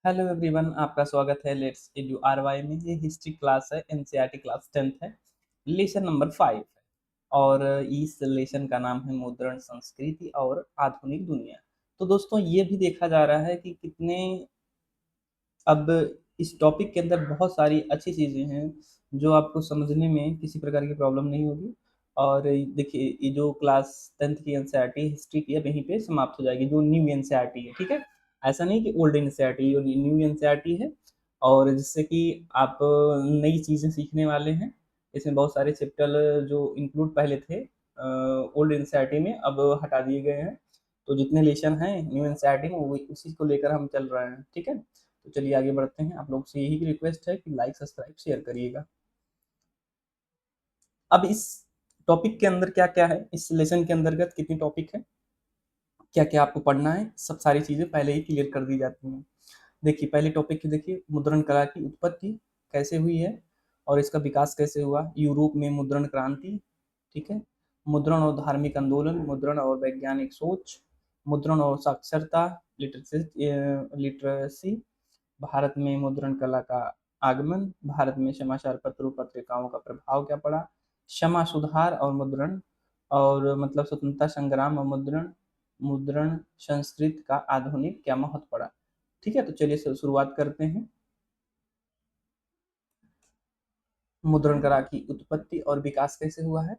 Hello everyone, आपका स्वागत है लेट्स एडू आरवाई में। ये हिस्ट्री क्लास है, एनसीईआरटी क्लास 10th है, लेसन नंबर 5 है। और इस लेसन का नाम है मुद्रण संस्कृति और आधुनिक दुनिया। तो दोस्तों, ये भी देखा जा रहा है कि कितने अब इस टॉपिक के अंदर बहुत सारी अच्छी चीज़ें हैं जो आपको समझने में किसी प्रकार की प्रॉब्लम नहीं होगी। और देखिए, ये जो क्लास 10th की एनसीईआरटी हिस्ट्री की अब यहीं पे समाप्त हो जाएगी, जो न्यू एनसीईआरटी है। ठीक है, ऐसा नहीं कि ओल्ड एनसीईआरटी, ये न्यू एनसीईआरटी है। और जिससे कि आप नई चीज़ें सीखने वाले हैं। इसमें बहुत सारे चैप्टर जो इंक्लूड पहले थे ओल्ड एनसीईआरटी में, अब हटा दिए गए हैं। तो जितने लेसन हैं न्यू एनसीईआरटी में, वो उसी को लेकर हम चल रहे हैं। ठीक है, तो चलिए आगे बढ़ते हैं। आप लोग से यही रिक्वेस्ट है कि लाइक सब्सक्राइब शेयर करिएगा। अब इस टॉपिक के अंदर क्या क्या है, इस लेसन के अंतर्गत कितनी टॉपिक है, क्या क्या आपको पढ़ना है, सब सारी चीज़ें पहले ही क्लियर कर दी जाती हैं। देखिए, पहले टॉपिक की देखिए, मुद्रण कला की उत्पत्ति कैसे हुई है और इसका विकास कैसे हुआ। यूरोप में मुद्रण क्रांति, ठीक है, मुद्रण और धार्मिक आंदोलन, मुद्रण और वैज्ञानिक सोच, मुद्रण और साक्षरता, लिटरेसी, भारत में मुद्रण कला का आगमन, भारत में समाचार पत्रों पत्रिकाओं का प्रभाव क्या पड़ा, क्षमा सुधार और मुद्रण, और मतलब स्वतंत्रता संग्राम और मुद्रण, मुद्रण संस्कृत का आधुनिक क्या महत्व पड़ा। ठीक है, तो चलिए शुरुआत करते हैं। मुद्रण कला की उत्पत्ति और विकास कैसे हुआ है।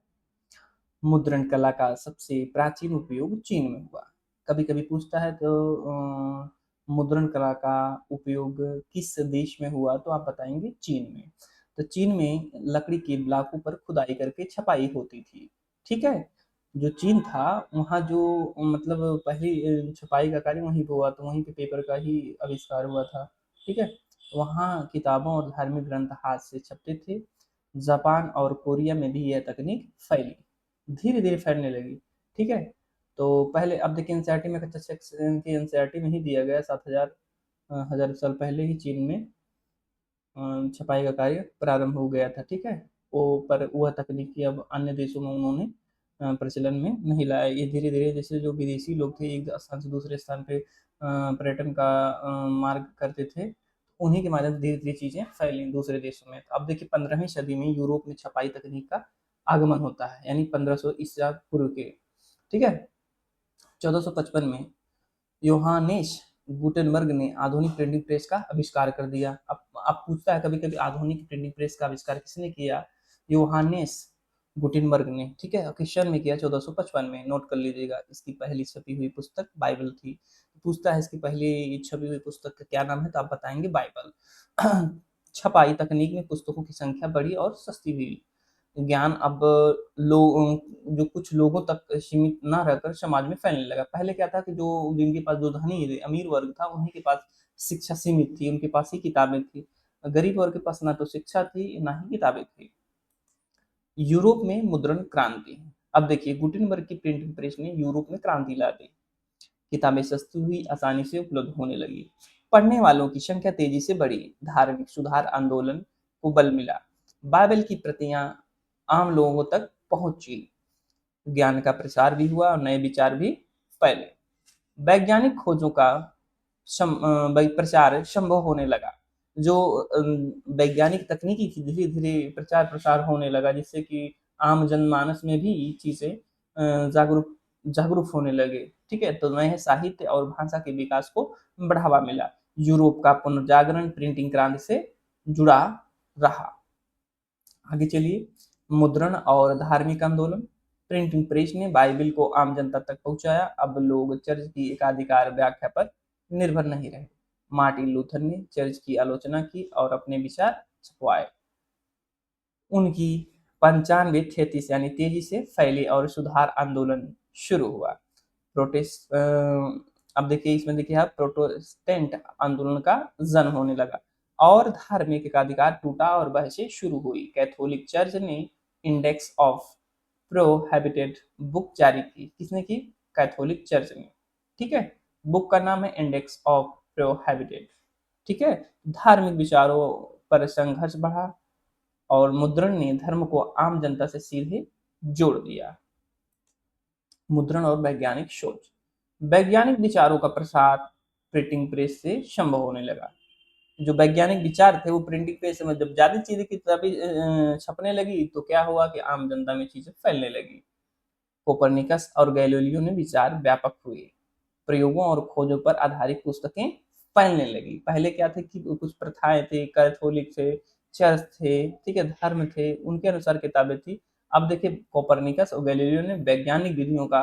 मुद्रण कला का सबसे प्राचीन उपयोग चीन में हुआ। कभी कभी पूछता है तो मुद्रण कला का उपयोग किस देश में हुआ, तो आप बताएंगे चीन में। तो चीन में लकड़ी के ब्लॉकों पर खुदाई करके छपाई होती थी। ठीक है, जो चीन था वहाँ जो मतलब पहली छपाई का कार्य वहीं पे हुआ, तो वहीं पे पेपर का ही आविष्कार हुआ था। ठीक है, वहाँ किताबों और धार्मिक ग्रंथ हाथ से छपते थे। जापान और कोरिया में भी यह तकनीक फैली, धीरे धीरे फैलने लगी। ठीक है, तो पहले अब देखिए एनसीईआरटी में कच्चा सेक्शन की एनसीईआरटी में ही दिया गया, 7,000 साल पहले ही चीन में छपाई का कार्य प्रारंभ हो गया था। ठीक है, वो पर वह तकनीकी अब अन्य देशों में उन्होंने प्रचलन में नहीं लाया। ये धीरे धीरे जैसे जो विदेशी लोग थे एक स्थान से दूसरे स्थान पे पर्यटन का मार्ग करते थे, उन्हीं के माध्यम से धीरे धीरे चीजें फैली दूसरे देशों में। अब देखिए 15वीं सदी में यूरोप में छपाई तकनीक का आगमन होता है, यानी 1500 ईसा पूर्व के। ठीक है, 1455 में योहानेस गुटेनबर्ग ने आधुनिक प्रिंटिंग प्रेस का आविष्कार कर दिया। अब पूछता है कभी कभी आधुनिक प्रिंटिंग प्रेस का आविष्कार किसने किया। योहानेस गुटेनबर्ग ने। ठीक है, क्रिश्चियन में किया 1455 में। नोट कर लीजिएगा, इसकी पहली छपी हुई पुस्तक बाइबल थी। पूछता है इसकी पहली छपी हुई पुस्तक का क्या नाम है, तो आप बताएंगे बाइबल। छपाई तकनीक में पुस्तकों की संख्या बढ़ी और सस्ती हुई। ज्ञान अब लोग जो कुछ लोगों तक सीमित ना रहकर समाज में फैलने लगा। पहले क्या था कि जो जिनके पास जो धनी अमीर वर्ग था उन्हीं के पास शिक्षा सीमित थी, उनके पास ही किताबें थी। गरीब वर्ग के पास ना तो शिक्षा थी ना ही किताबें थी। यूरोप में मुद्रण क्रांति। अब देखिए गुटेनबर्ग की प्रिंटिंग प्रेस ने यूरोप में क्रांति ला दी। किताबें सस्ती हुई, आसानी से उपलब्ध होने लगी, पढ़ने वालों की संख्या तेजी से बढ़ी, धार्मिक सुधार आंदोलन को बल मिला, बाइबल की प्रतियां आम लोगों तक पहुंची, ज्ञान का प्रसार भी हुआ और नए विचार भी फैले। वैज्ञानिक खोजों का प्रचार संभव होने लगा। जो वैज्ञानिक तकनीकी थी धीरे धीरे प्रचार प्रसार होने लगा, जिससे कि आम जनमानस में भी चीजें जागरूक जागरूक होने लगे। ठीक है, तो नए साहित्य और भाषा के विकास को बढ़ावा मिला। यूरोप का पुनर्जागरण प्रिंटिंग क्रांति से जुड़ा रहा। आगे चलिए, मुद्रण और धार्मिक आंदोलन। प्रिंटिंग प्रेस ने बाइबिल को आम जनता तक पहुंचाया। अब लोग चर्च की एकाधिकार व्याख्या पर निर्भर नहीं रहे। मार्टिन लूथर ने चर्च की आलोचना की और अपने विचार छपवाए। उनकी 95 यानी तेजी से फैली और सुधार आंदोलन शुरू हुआ। प्रोटेस्ट अब देखिए इसमें देखिए आप प्रोटेस्टेंट आंदोलन का जन्म होने लगा और धार्मिक एकाधिकार टूटा और बहसें शुरू हुई। कैथोलिक चर्च ने इंडेक्स ऑफ प्रोहिबिटेड बुक जारी की। किसने की? कैथोलिक चर्च ने। ठीक है, बुक का नाम है इंडेक्स ऑफ प्रोहिबिटेड। ठीक है, धार्मिक विचारों पर संघर्ष बढ़ा और मुद्रण ने धर्म को आम जनता से सीधे जोड़ दिया। मुद्रण और वैज्ञानिक सोच। वैज्ञानिक विचारों का प्रसार प्रिंटिंग प्रेस से संभव होने लगा। जो वैज्ञानिक विचार थे वो प्रिंटिंग प्रेस में जब ज़्यादा चीज़ें किताबें छपने लगी तो क्या हुआ कि आम जनता में चीज़ें फैलने लगी। कोपरनिकस और गैलीलियो ने विचार व्यापक हुए। प्रयोगों और खोजों पर आधारित पुस्तकें फैलने लगी। पहले क्या थे कि कुछ प्रथाएं थी, कैथोलिक थे, चर्च थे, ठीक है, धर्म थे, उनके अनुसार किताबें थी। अब देखिए कोपरनिकस और गैलीलियो ने वैज्ञानिक विधियों का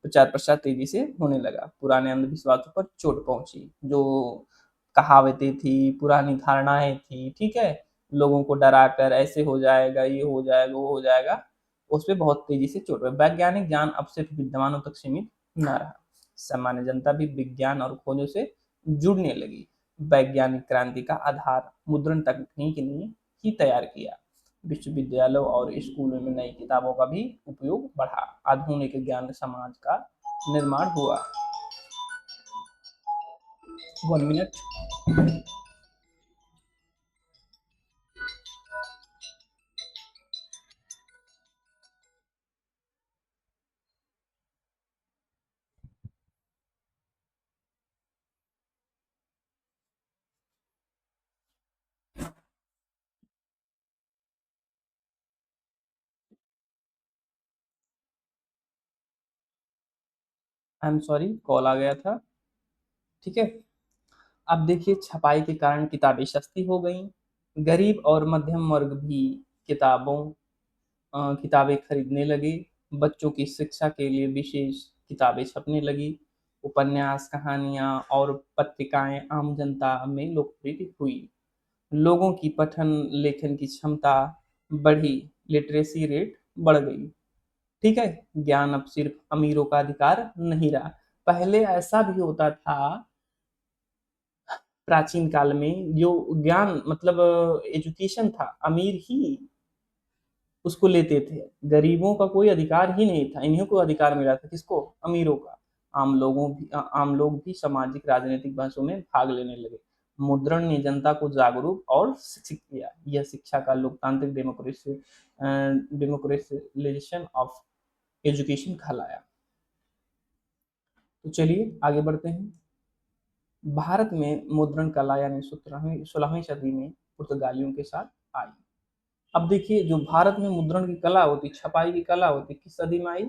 प्रचार प्रसार तेजी से होने लगा। पुराने अंधविश्वासों पर चोट पहुंची। जो कहावतें थी, पुरानी धारणाएं थी, ठीक है, लोगों को डरा कर ऐसे हो जाएगा, ये हो जाएगा, वो हो जाएगा, उस पर बहुत तेजी से चोट पड़ी। वैज्ञानिक ज्ञान अब सिर्फ विद्वानों तक सीमित न रहा। सामान्य जनता भी विज्ञान और खोजों से जुड़ने लगी। वैज्ञानिक क्रांति का आधार मुद्रण तकनीक ने ही तैयार किया। विश्वविद्यालयों और स्कूलों में नई किताबों का भी उपयोग बढ़ा। आधुनिक ज्ञान समाज का निर्माण हुआ। 1 minute. I am sorry, call आ गया था। ठीक है। अब देखिए छपाई के कारण किताबें सस्ती हो गई। गरीब और मध्यम वर्ग भी किताबों किताबें खरीदने लगे। बच्चों की शिक्षा के लिए विशेष किताबें छपने लगी। उपन्यास, कहानियाँ और पत्रिकाएं आम जनता में लोकप्रिय हुई। लोगों की पठन लेखन की क्षमता बढ़ी। लिटरेसी रेट बढ़ गई। ठीक है। ज्ञान अब सिर्फ अमीरों का अधिकार नहीं रहा। पहले ऐसा भी होता था प्राचीन काल में, जो ज्ञान मतलब एजुकेशन था, अमीर ही उसको लेते थे। गरीबों का कोई अधिकार ही नहीं था। इन्हीं को अधिकार मिला था, किसको? अमीरों का। आम लोग भी सामाजिक राजनीतिक बहसों में भाग लेने लगे। मुद्रण ने जनता को जागरूक और शिक्षित किया। यह शिक्षा का लोकतांत्रिक डेमोक्रेटाइजेशन ऑफ एजुकेशन कहलाया। तो चलिए आगे बढ़ते हैं। भारत में मुद्रण कला यानी 16वीं सदी में पुर्तगालियों के साथ आई। अब देखिए जो भारत में मुद्रण की कला होती, छपाई की कला होती, किस सदी में आई?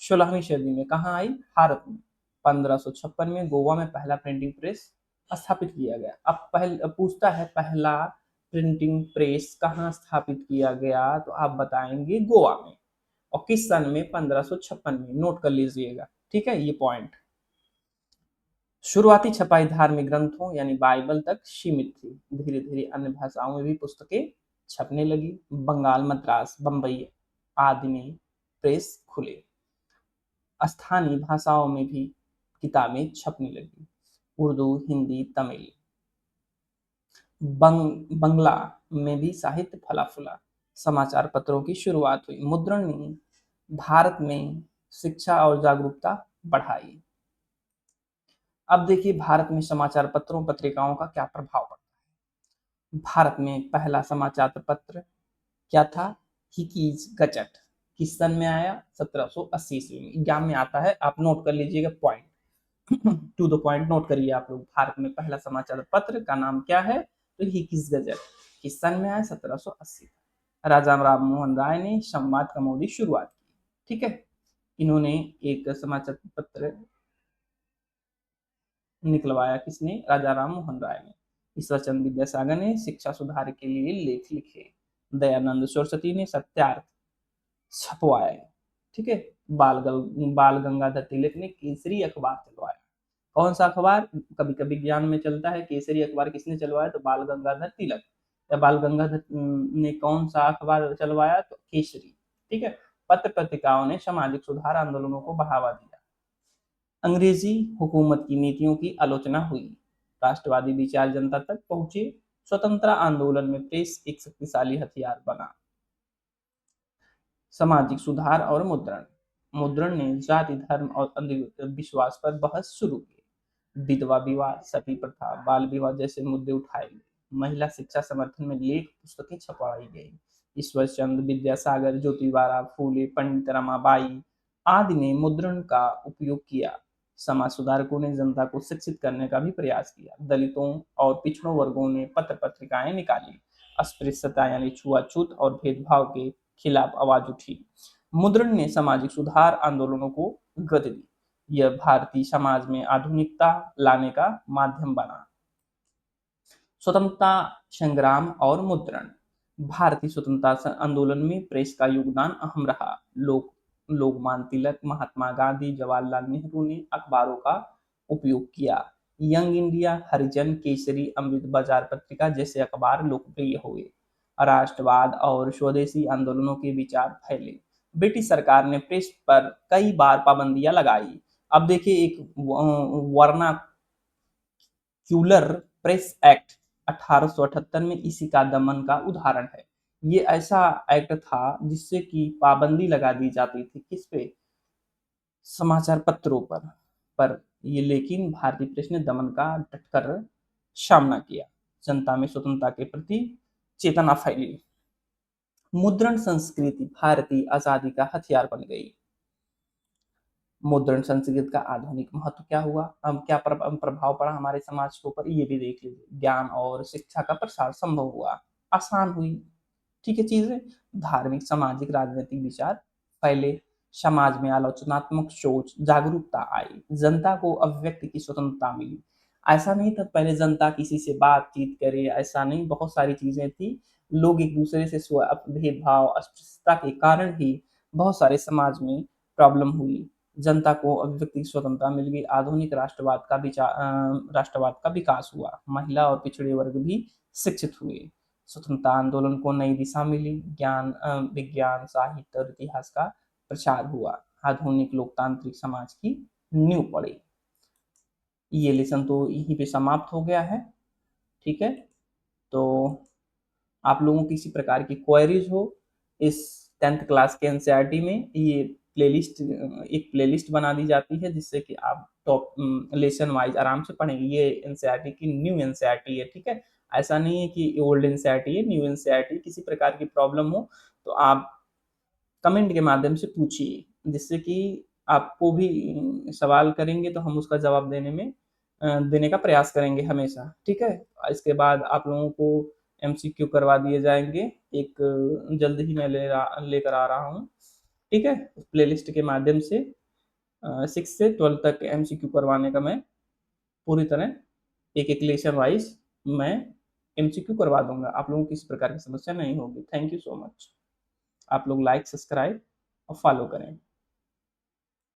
16वीं सदी में। कहाँ आई? भारत में। 1556 में गोवा में पहला प्रिंटिंग प्रेस स्थापित किया गया। अब पूछता है पहला प्रिंटिंग प्रेस कहाँ स्थापित किया गया, तो आप बताएंगे गोवा में। और किस सन में? 1556 में। नोट कर लीजिएगा, ठीक है, ये पॉइंट। शुरुआती छपाई धार्मिक ग्रंथों यानी बाइबल तक सीमित थी। धीरे धीरे अन्य भाषाओं में भी पुस्तकें छपने लगी। बंगाल, मद्रास, बंबई आदि में प्रेस खुले। स्थानीय भाषाओं में भी किताबें छपने लगी। उर्दू, हिंदी, तमिल, बंगला में भी साहित्य फला फूला। समाचार पत्रों की शुरुआत हुई। मुद्रण ने भारत में शिक्षा और जागरूकता बढ़ाई। अब देखिए भारत में समाचार पत्रों पत्रिकाओं का क्या प्रभाव पड़ा। भारत में पहला समाचार पत्र क्या था? Hickeys gazette. किस सन में आया? 1780 ईस्वी में। एग्जाम में आता है, आप नोट कर लीजिएगा point. To the point note करिए आप लोग। भारत में पहला समाचार पत्र का नाम क्या है? तो हिकीज गजट। किस सन में आया? 1780। राजा राम मोहन राय ने संवाद कमोदी शुरुआत की। ठीक है। इन्होंने एक समाचार पत्र निकलवाया। किसने? राजा राम मोहन राय ने। ईश्वरचंद विद्यासागर ने शिक्षा सुधार के लिए लेख लिखे। दयानंद सरस्वती ने सत्यार्थ छपवाए। ठीक है। बाल गंगाधर तिलक ने केसरी अखबार चलवाया। कौन सा अखबार? कभी कभी ज्ञान में चलता है केसरी अखबार किसने चलवाया, तो बाल गंगाधर तिलक। या बाल गंगाधर ने कौन सा अखबार चलवाया, तो केसरी। ठीक है। पत्र पत्रिकाओं ने सामाजिक सुधार आंदोलनों को बढ़ावा दिया। अंग्रेजी हुकूमत की नीतियों की आलोचना हुई। राष्ट्रवादी विचार जनता तक पहुंचे। स्वतंत्रता आंदोलन में प्रेस एक शक्तिशाली हथियार बना। सामाजिक सुधार और मुद्रण। मुद्रण ने जाति, धर्म और अंधविश्वास पर बहस शुरू की। विधवा विवाह, सती प्रथा, बाल विवाह जैसे मुद्दे उठाए गए। महिला शिक्षा समर्थन में लेख पुस्तकें छपवाई गई। ईश्वर चंद्र विद्यासागर, ज्योतिबा फूले, पंडित रमाबाई आदि ने मुद्रण का उपयोग किया। समाज सुधारकों ने जनता को शिक्षित करने का भी प्रयास किया। दलितों और पिछड़ों वर्गों ने पत्र पत्रिकाएं निकाली। अस्पृश्यता यानी छुआछूत और भेदभाव के खिलाफ आवाज उठी। मुद्रण ने सामाजिक सुधार आंदोलनों को गति दी। यह भारतीय समाज में आधुनिकता लाने का माध्यम बना। स्वतंत्रता संग्राम और मुद्रण। भारतीय स्वतंत्रता आंदोलन में प्रेस का योगदान अहम रहा। लोकमान्य तिलक, महात्मा गांधी, जवाहरलाल नेहरू ने अखबारों का उपयोग किया। यंग इंडिया, हरिजन, केसरी, अमृत बाजार पत्रिका जैसे अखबार लोकप्रिय हुए। राष्ट्रवाद और स्वदेशी आंदोलनों के विचार फैले। ब्रिटिश सरकार ने प्रेस पर कई बार पाबंदियां लगाई। अब देखिए, एक वर्ना क्यूलर प्रेस एक्ट 1878 में इसी का दमन का उदाहरण है। ये ऐसा एक्ट था जिससे कि पाबंदी लगा दी जाती थी किस पे? समाचार पत्रों पर ये, लेकिन भारतीय प्रेस ने दमन का डटकर सामना किया। जनता में स्वतंत्रता के प्रति चेतना फैली। मुद्रण संस्कृति भारतीय आजादी का हथियार बन गई। मुद्रण संस्कृति का आधुनिक महत्व क्या हुआ? अब क्या प्रभाव पड़ा हमारे समाज के ऊपर, ये भी देख लीजिए। ज्ञान और शिक्षा का प्रसार संभव हुआ, आसान हुई, ठीक है चीजें। धार्मिक, सामाजिक, राजनीतिक विचार फैले। समाज में आलोचनात्मक सोच, जागरूकता आई। जनता को अभिव्यक्ति की स्वतंत्रता मिली। ऐसा नहीं था पहले जनता किसी से बातचीत करे, ऐसा नहीं, बहुत सारी चीजें थी। लोग एक दूसरे से भेदभाव, अस्पृश्यता के कारण ही बहुत सारे समाज में प्रॉब्लम हुई। जनता को अभिव्यक्ति की स्वतंत्रता मिल गई। आधुनिक राष्ट्रवाद का विकास हुआ। महिला और पिछड़े वर्ग भी शिक्षित हुए। स्वतंत्रता आंदोलन को नई दिशा मिली। ज्ञान, विज्ञान, साहित्य और इतिहास का प्रचार हुआ। आधुनिक लोकतांत्रिक समाज की नींव पड़ी। ये लेसन तो यहीं पे समाप्त हो गया है, ठीक है। तो आप लोगों की किसी प्रकार की क्वेरीज हो इस 10th क्लास के एनसीईआरटी में, ये प्लेलिस्ट, एक प्लेलिस्ट बना दी जाती है जिससे कि आप टॉप लेसन वाइज आराम से पढ़ेंगे। ये एनसीईआरटी की न्यू एनसीईआरटी है, ठीक है। ऐसा नहीं है कि ओल्ड एनसीईआरटी है, न्यू एनसीईआरटी। किसी प्रकार की प्रॉब्लम हो तो आप कमेंट के माध्यम से पूछिए, जिससे कि आपको भी सवाल करेंगे तो हम उसका जवाब देने का प्रयास करेंगे हमेशा, ठीक है। इसके बाद आप लोगों को एमसीक्यू करवा दिए जाएंगे, एक जल्द ही मैं लेकर आ रहा हूँ, ठीक है। प्लेलिस्ट के माध्यम से 6 से 12 तक एमसीक्यू करवाने का मैं पूरी तरह एक एक लेसन वाइज मैं एमसीक्यू करवा दूंगा। आप लोगों को किसी प्रकार की समस्या नहीं होगी। Thank you so much. आप लोग लाइक, सब्सक्राइब और फॉलो करें।